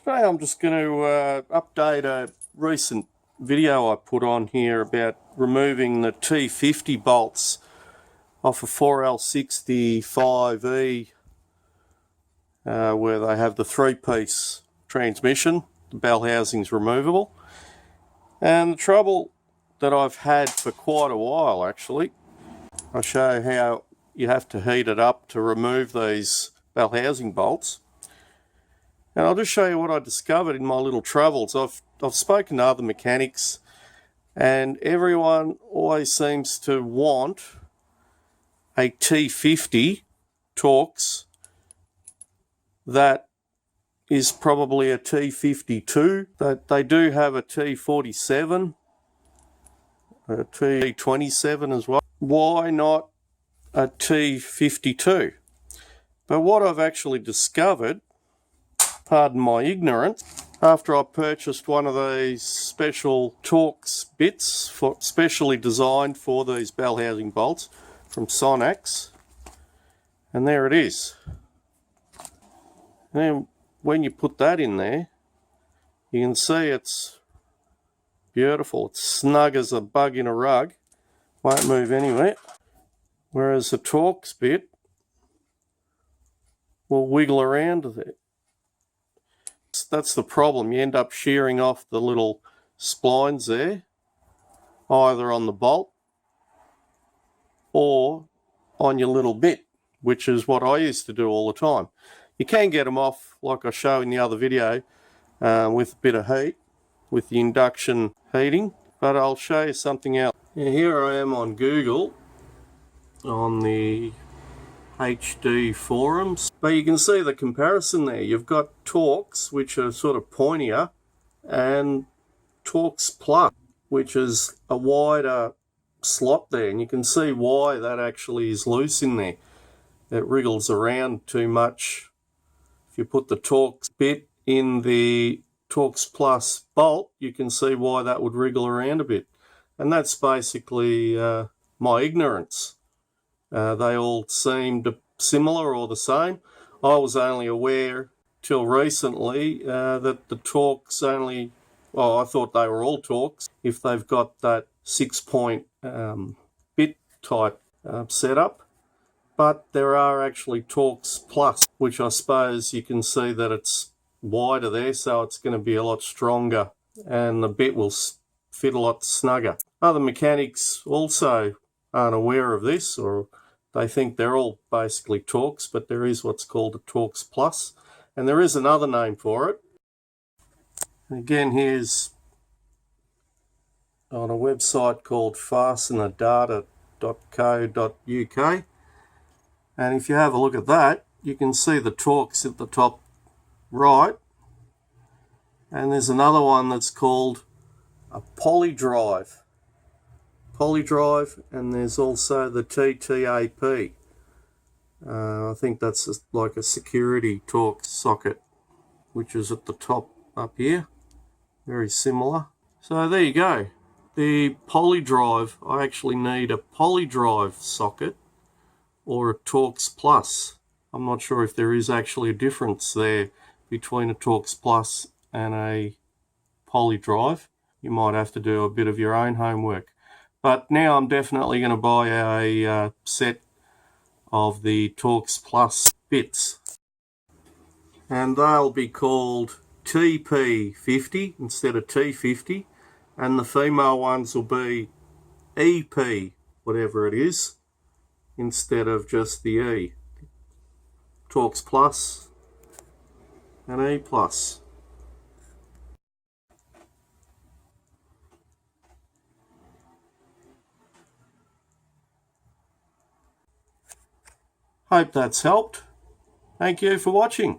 Today I'm just going to update a recent video I put on here about removing the T50 bolts off a 4L65E where they have the three-piece transmission. The bell housing's removable. And the trouble that I've had for quite a while actually, I'll show you how you have to heat it up to remove these bell housing bolts. And I'll just show you what I discovered in my little travels. I've spoken to other mechanics, and everyone always seems to want a T50 Torx that is probably a T52. That they do have a T47, a T27 as well. Why not a T52? But what I've actually discovered, pardon my ignorance, after I purchased one of these special Torx bits specially designed for these bell housing bolts from Sonax, and there it is. And when you put that in there, you can see it's beautiful. It's snug as a bug in a rug, won't move anywhere, whereas the Torx bit will wiggle around there. That's the problem. You end up shearing off the little splines there, either on the bolt or on your little bit, which is what I used to do all the time. You can get them off, like I show in the other video, with a bit of heat, with the induction heating, but I'll show you something else. Now, here I am on Google, on the HD forums, but you can see the comparison there. You've got Torx, which are sort of pointier, and Torx Plus, which is a wider slot there, and you can see why that actually is loose in there. It wriggles around too much. If you put the Torx bit in the Torx Plus bolt, you can see why that would wriggle around a bit, and that's basically my ignorance. They all seemed similar or the same. I was only aware till recently that the Torx only, well, I thought they were all Torx if they've got that 6-point bit type setup. But there are actually Torx Plus, which I suppose you can see that it's wider there, so it's going to be a lot stronger and the bit will fit a lot snugger. Other mechanics also aren't aware of this, or they think they're all basically Torx, but there is what's called a Torx Plus, and there is another name for it. Again, here's on a website called fastenerdata.co.uk, and if you have a look at that, you can see the Torx at the top right, and there's another one that's called a Polydrive, and there's also the TTAP. I think that's like a security Torx socket, which is at the top up here, very similar. So there you go. The Polydrive, I actually need a Polydrive socket or a Torx Plus. I'm not sure if there is actually a difference there between a Torx Plus and a Polydrive. You might have to do a bit of your own homework. But now I'm definitely going to buy a set of the Torx Plus bits. And they'll be called TP50 instead of T50. And the female ones will be EP, whatever it is, instead of just the E. Torx Plus and E Plus. Hope that's helped. Thank you for watching.